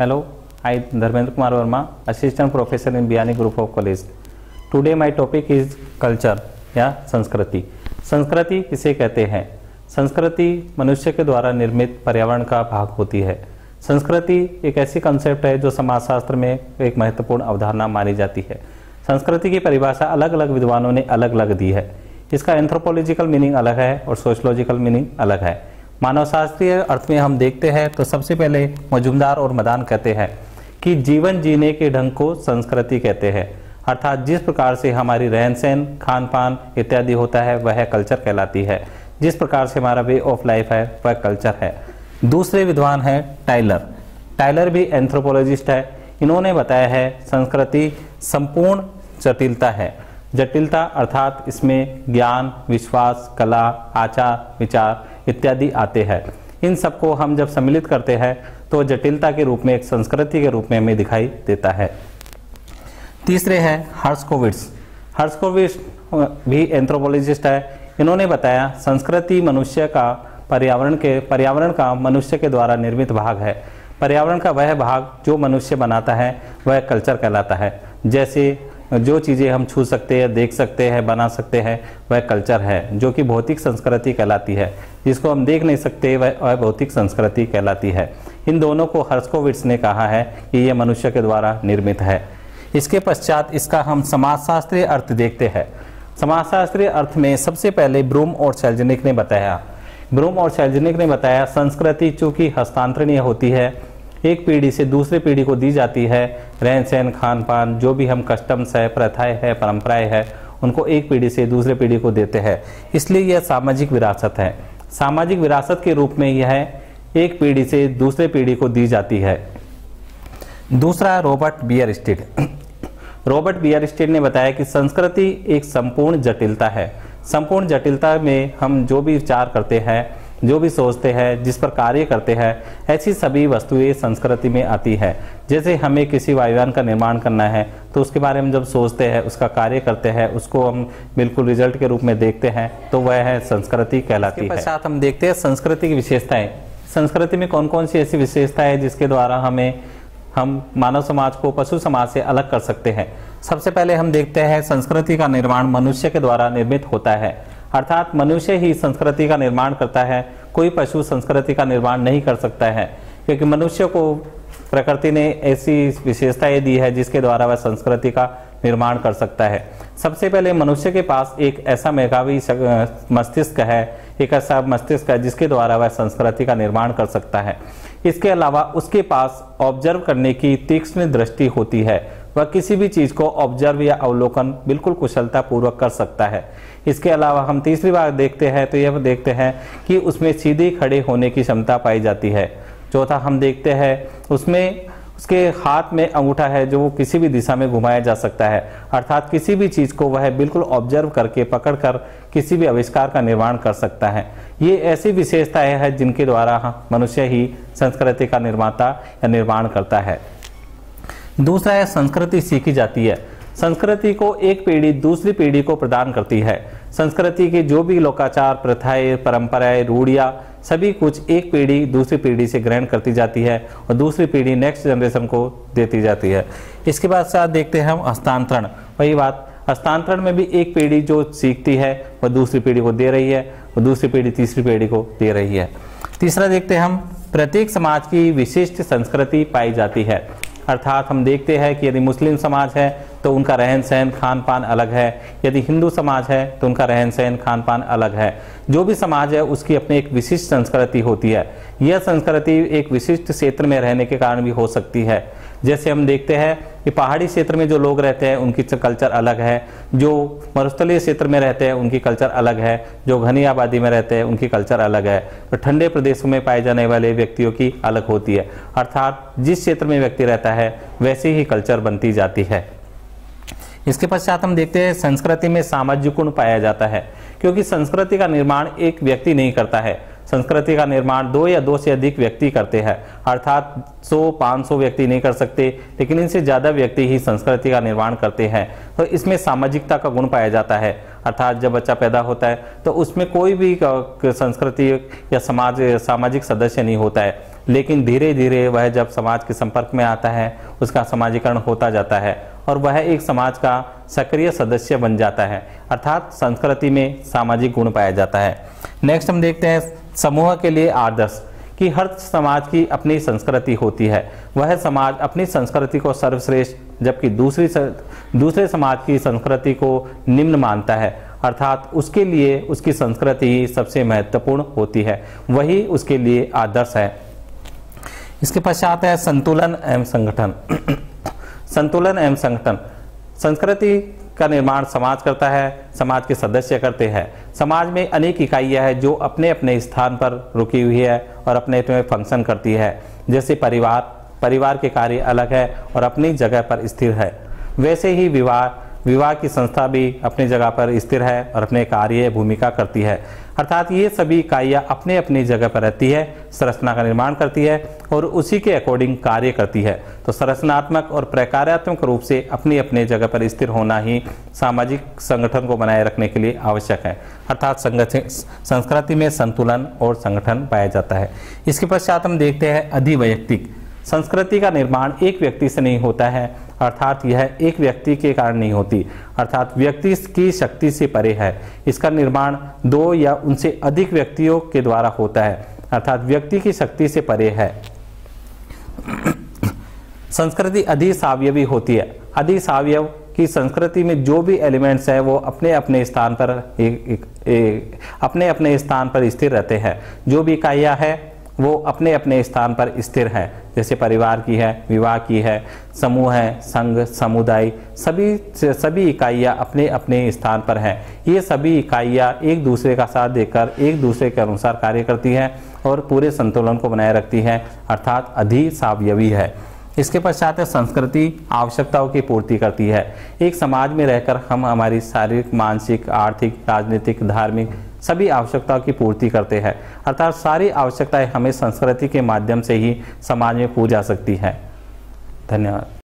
Hello, I Dharmendra Kumar Verma, Assistant Professor in Biyani Group of College. Today my topic is culture या संस्कृति। संस्कृति किसे कहते हैं? संस्कृति मनुष्य के द्वारा निर्मित पर्यावरण का भाग होती है। संस्कृति एक ऐसी कंसेप्ट है जो समाजशास्त्र में एक महत्वपूर्ण अवधारणा मानी जाती है। संस्कृति की परिभाषा अलग अलग विद्वानों ने अलग अलग दी है। इसका एंथ्रोपोलॉजिकल मीनिंग अलग है और सोशलॉजिकल मीनिंग अलग है। मानवशास्त्रीय अर्थ में हम देखते हैं तो सबसे पहले मजुमदार और मदान कहते हैं कि जीवन जीने के ढंग को संस्कृति कहते हैं, अर्थात जिस प्रकार से हमारी रहन सहन, खान पान इत्यादि होता है वह कल्चर कहलाती है। जिस प्रकार से हमारा वे ऑफ लाइफ है वह कल्चर है। दूसरे विद्वान है टाइलर। टाइलर भी एंथ्रोपोलॉजिस्ट है। इन्होंने बताया है संस्कृति संपूर्ण जटिलता है। जटिलता अर्थात इसमें ज्ञान, विश्वास, कला, आचार, विचार इत्यादि आते हैं। इन सबको हम जब सम्मिलित करते हैं तो जटिलता के रूप में एक संस्कृति के रूप में हमें दिखाई देता है। तीसरे हैं हर्स्कोविट्स। हर्स्कोविट्स भी एंथ्रोपोलॉजिस्ट है। इन्होंने बताया संस्कृति मनुष्य का पर्यावरण का मनुष्य के द्वारा निर्मित भाग है। पर्यावरण का वह भाग जो मनुष्य बनाता है वह कल्चर कहलाता है। जैसे जो चीज़ें हम छू सकते हैं, देख सकते हैं, बना सकते हैं वह कल्चर है, जो कि भौतिक संस्कृति कहलाती है। जिसको हम देख नहीं सकते वह भौतिक संस्कृति कहलाती है। इन दोनों को हर्स्कोविट्स ने कहा है कि यह मनुष्य के द्वारा निर्मित है। इसके पश्चात इसका हम समाजशास्त्रीय अर्थ देखते हैं। समाजशास्त्रीय अर्थ में सबसे पहले ब्रूम और सेल्जनिक ने बताया। ब्रूम और सेल्जनिक ने बताया संस्कृति चूँकि हस्तांतरणीय होती है, एक पीढ़ी से दूसरी पीढ़ी को दी जाती है। रहन सहन, खान पान, जो भी हम कस्टम्स है, प्रथाएं है, परंपराएं है, उनको एक पीढ़ी से दूसरे पीढ़ी को देते हैं। इसलिए यह सामाजिक विरासत है। सामाजिक विरासत के रूप में यह एक पीढ़ी से दूसरे पीढ़ी को दी जाती है। दूसरा रॉबर्ट बियरस्टेड। रॉबर्ट बियरस्टेड ने बताया कि संस्कृति एक संपूर्ण जटिलता है। संपूर्ण जटिलता में हम जो भी विचार करते हैं, जो भी सोचते हैं, जिस पर कार्य करते हैं, ऐसी सभी वस्तुएं संस्कृति में आती है। जैसे हमें किसी वायुयान का निर्माण करना है तो उसके बारे में जब सोचते हैं, उसका कार्य करते हैं, उसको हम बिल्कुल रिजल्ट के रूप में देखते हैं तो वह है संस्कृति कहलाती है। इसके पश्चात हम देखते हैं संस्कृति की विशेषताएं। संस्कृति में कौन कौन सी ऐसी विशेषताएं है जिसके द्वारा हम मानव समाज को पशु समाज से अलग कर सकते हैं। सबसे पहले हम देखते हैं संस्कृति का निर्माण मनुष्य के द्वारा निर्मित होता है, अर्थात मनुष्य ही संस्कृति का निर्माण करता है। कोई पशु संस्कृति का निर्माण नहीं कर सकता है, क्योंकि मनुष्य को प्रकृति ने ऐसी विशेषताएं दी है जिसके द्वारा वह संस्कृति का निर्माण कर सकता है। सबसे पहले मनुष्य के पास एक ऐसा मेधावी मस्तिष्क है, एक ऐसा मस्तिष्क है जिसके द्वारा वह संस्कृति का निर्माण कर सकता है। इसके अलावा उसके पास ऑब्जर्व करने की तीक्ष्ण दृष्टि होती है। वह किसी भी चीज को ऑब्जर्व या अवलोकन बिल्कुल कुशलता पूर्वक कर सकता है। इसके अलावा हम तीसरी बार देखते हैं तो यह देखते हैं कि उसमें सीधे खड़े होने की क्षमता पाई जाती है। चौथा हम देखते हैं उसमें उसके हाथ में अंगूठा है जो किसी भी दिशा में घुमाया जा सकता है, अर्थात किसी भी चीज को वह बिल्कुल ऑब्जर्व करके पकड़कर किसी भी आविष्कार का निर्माण कर सकता है। ये ऐसी विशेषताएं हैं जिनके द्वारा मनुष्य ही संस्कृति का निर्माता या निर्माण करता है। दूसरा है संस्कृति सीखी जाती है। संस्कृति को एक पीढ़ी दूसरी पीढ़ी को प्रदान करती है। संस्कृति के जो भी लोकाचार, प्रथाएं, परंपराएं, रूढ़ियां सभी कुछ एक पीढ़ी दूसरी पीढ़ी से ग्रहण करती जाती है और दूसरी पीढ़ी नेक्स्ट जनरेशन को देती जाती है। इसके बाद साथ देखते हैं हम हस्तांतरण। वही बात, हस्तांतरण में भी एक पीढ़ी जो सीखती है वह दूसरी पीढ़ी को दे रही है और दूसरी पीढ़ी तीसरी पीढ़ी को दे रही है। तीसरा देखते हैं हम प्रत्येक समाज की विशिष्ट संस्कृति पाई जाती है, अर्थात हम देखते हैं कि यदि मुस्लिम समाज है तो उनका रहन सहन, खान पान अलग है। यदि हिंदू समाज है तो उनका रहन सहन, खान पान अलग है। जो भी समाज है उसकी अपनी एक विशिष्ट संस्कृति होती है। यह संस्कृति एक विशिष्ट क्षेत्र में रहने के कारण भी हो सकती है। जैसे हम देखते हैं कि पहाड़ी क्षेत्र में जो लोग रहते हैं उनकी कल्चर अलग है, जो मरुस्थलीय क्षेत्र में रहते हैं उनकी कल्चर अलग है, जो घनी आबादी में रहते हैं उनकी कल्चर अलग है, तो ठंडे प्रदेशों में पाए जाने वाले व्यक्तियों की अलग होती है। अर्थात जिस क्षेत्र में व्यक्ति रहता है वैसी ही कल्चर बनती जाती है। इसके पश्चात हम देखते हैं संस्कृति में सामाजिक गुण पाया जाता है, क्योंकि संस्कृति का निर्माण एक व्यक्ति नहीं करता है। संस्कृति का निर्माण 2 या 2 से अधिक व्यक्ति करते हैं, अर्थात 100-500 व्यक्ति नहीं कर सकते, लेकिन इनसे ज़्यादा व्यक्ति ही संस्कृति का निर्माण करते हैं। तो इसमें सामाजिकता का गुण पाया जाता है, अर्थात जब बच्चा पैदा होता है तो उसमें कोई भी संस्कृति या सामाजिक सदस्य नहीं होता है, लेकिन धीरे धीरे वह जब समाज के संपर्क में आता है उसका समाजीकरण होता जाता है और वह एक समाज का सक्रिय सदस्य बन जाता है, अर्थात संस्कृति में सामाजिक गुण पाया जाता है। नेक्स्ट हम देखते हैं समूह के लिए आदर्श, कि हर समाज की अपनी संस्कृति होती है। वह समाज अपनी संस्कृति को सर्वश्रेष्ठ जबकि दूसरे समाज की संस्कृति को निम्न मानता है, अर्थात उसके लिए उसकी संस्कृति ही सबसे महत्वपूर्ण होती है, वही उसके लिए आदर्श है। इसके पश्चात है संतुलन एवं संगठन। संतुलन एवं संगठन, संस्कृति का निर्माण समाज करता है, समाज के सदस्य करते हैं। समाज में अनेक इकाइयां हैं जो अपने अपने स्थान पर रुकी हुई है और अपने अपने फंक्शन करती है। जैसे परिवार के कार्य अलग है और अपनी जगह पर स्थिर है, वैसे ही विवाह की संस्था भी अपनी जगह पर स्थिर है और अपने कार्य भूमिका करती है, अर्थात ये सभी इकाइयाँ अपने अपनी जगह पर रहती है, संरचना का निर्माण करती है और उसी के अकॉर्डिंग कार्य करती है। तो संरचनात्मक और प्रकार्यात्मक रूप से अपनी अपनी जगह पर स्थिर होना ही सामाजिक संगठन को बनाए रखने के लिए आवश्यक है, अर्थात संस्कृति में संतुलन और संगठन पाया जाता है। इसके पश्चात हम देखते हैं अधिवैयक्तिक। संस्कृति का निर्माण एक व्यक्ति से नहीं होता है, अर्थात यह एक व्यक्ति के कारण नहीं होती, अर्थात व्यक्ति की शक्ति से परे है। इसका निर्माण दो या उनसे अधिक व्यक्तियों के द्वारा होता है, अर्थात व्यक्ति की शक्ति से परे है। संस्कृति अधिसावयवी होती है। अधिसावयव की संस्कृति में जो भी एलिमेंट्स है वो अपने अपने स्थान पर स्थिर रहते हैं। जो भी इकाइयाँ है वो अपने अपने स्थान पर स्थिर है, जैसे परिवार की है, विवाह की है, समूह है, संघ, समुदाय, सभी इकाइयाँ अपने अपने स्थान पर हैं। ये सभी इकाइयाँ एक दूसरे का साथ देकर एक दूसरे के अनुसार कार्य करती हैं और पूरे संतुलन को बनाए रखती हैं, अर्थात अधिसावयवी है। इसके पश्चात है संस्कृति आवश्यकताओं की पूर्ति करती है। एक समाज में रहकर हम हमारी शारीरिक, मानसिक, आर्थिक, राजनीतिक, धार्मिक सभी आवश्यकताओं की पूर्ति करते हैं, अर्थात सारी आवश्यकताएं हमें संस्कृति के माध्यम से ही समाज में पूरी जा सकती हैं। धन्यवाद।